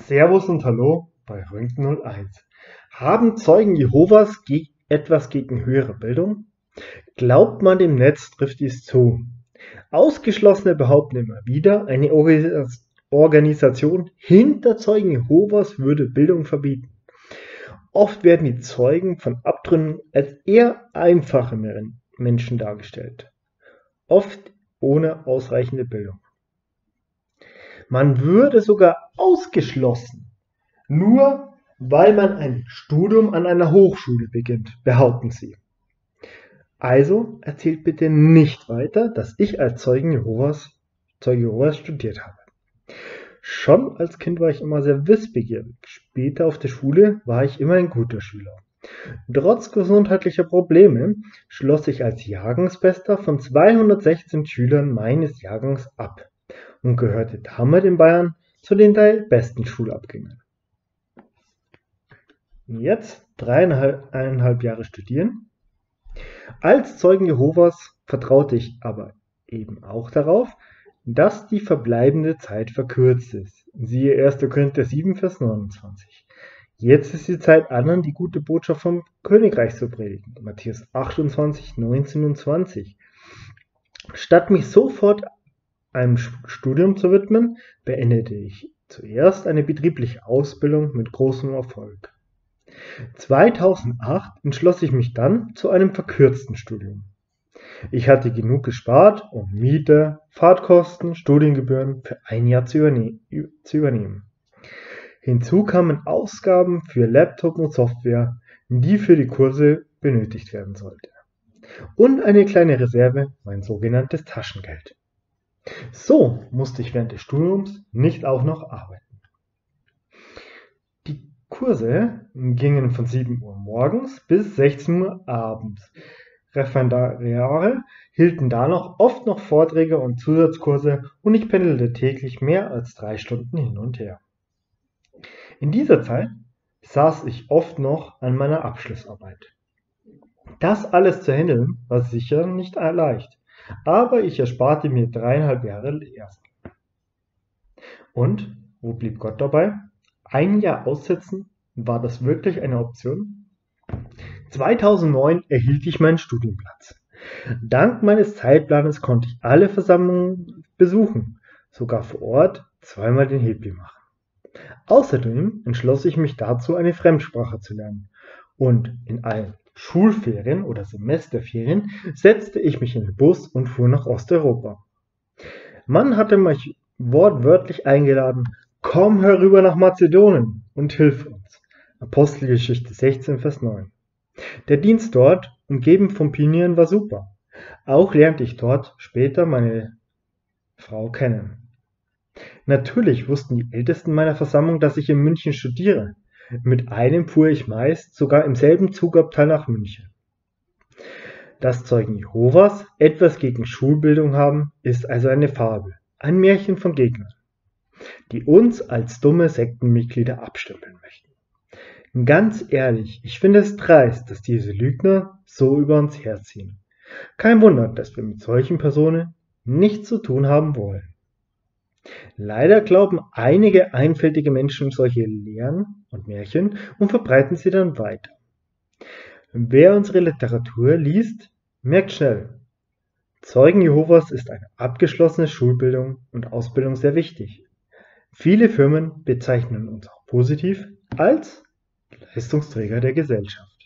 Servus und Hallo bei Röntgen 01. Haben Zeugen Jehovas etwas gegen höhere Bildung? Glaubt man dem Netz, trifft dies zu. Ausgeschlossene behaupten immer wieder, eine Organisation hinter Zeugen Jehovas würde Bildung verbieten. Oft werden die Zeugen von Abtrünnigen als eher einfache Menschen dargestellt, oft ohne ausreichende Bildung. Man würde sogar ausgeschlossen, nur weil man ein Studium an einer Hochschule beginnt, behaupten sie. Also erzählt bitte nicht weiter, dass ich als Zeuge Jehovas studiert habe. Schon als Kind war ich immer sehr wissbegierig. Später auf der Schule war ich immer ein guter Schüler. Trotz gesundheitlicher Probleme schloss ich als Jahrgangsbester von 216 Schülern meines Jahrgangs ab und gehörte damit in Bayern zu den 3 besten Schulabgängern. Jetzt 3,5 Jahre studieren. Als Zeugen Jehovas vertraute ich aber eben auch darauf, dass die verbleibende Zeit verkürzt ist. Siehe 1. Korinther 7, Vers 29. Jetzt ist die Zeit, anderen die gute Botschaft vom Königreich zu predigen. Matthäus 28, 19 und 20. Statt mich sofort einem Studium zu widmen, beendete ich zuerst eine betriebliche Ausbildung mit großem Erfolg. 2008 entschloss ich mich dann zu einem verkürzten Studium. Ich hatte genug gespart, um Miete, Fahrtkosten, Studiengebühren für ein Jahr zu übernehmen. Hinzu kamen Ausgaben für Laptop und Software, die für die Kurse benötigt werden sollte. Und eine kleine Reserve, mein sogenanntes Taschengeld. So musste ich während des Studiums nicht auch noch arbeiten. Die Kurse gingen von 7 Uhr morgens bis 16 Uhr abends. Referendare hielten da oft noch Vorträge und Zusatzkurse und ich pendelte täglich mehr als 3 Stunden hin und her. In dieser Zeit saß ich oft noch an meiner Abschlussarbeit. Das alles zu handeln war sicher nicht leicht, aber ich ersparte mir 3,5 Jahre Lehrgang. Und wo blieb Gott dabei? Ein Jahr aussetzen, war das wirklich eine Option? 2009 erhielt ich meinen Studienplatz. Dank meines Zeitplanes konnte ich alle Versammlungen besuchen, sogar vor Ort zweimal den Hebli machen. Außerdem entschloss ich mich dazu, eine Fremdsprache zu lernen. Und in allen Schulferien oder Semesterferien setzte ich mich in den Bus und fuhr nach Osteuropa. Man hatte mich wortwörtlich eingeladen: Komm herüber nach Mazedonien und hilf uns. Apostelgeschichte 16, Vers 9. Der Dienst dort, umgeben von Pionieren, war super. Auch lernte ich dort später meine Frau kennen. Natürlich wussten die Ältesten meiner Versammlung, dass ich in München studiere. Mit einem fuhr ich meist sogar im selben Zugabteil nach München. Dass Zeugen Jehovas etwas gegen Schulbildung haben, ist also eine Fabel, ein Märchen von Gegnern, die uns als dumme Sektenmitglieder abstempeln möchten. Ganz ehrlich, ich finde es dreist, dass diese Lügner so über uns herziehen. Kein Wunder, dass wir mit solchen Personen nichts zu tun haben wollen. Leider glauben einige einfältige Menschen solche Lehren und Märchen und verbreiten sie dann weiter. Wer unsere Literatur liest, merkt schnell: Zeugen Jehovas ist eine abgeschlossene Schulbildung und Ausbildung sehr wichtig. Viele Firmen bezeichnen uns auch positiv als Leistungsträger der Gesellschaft.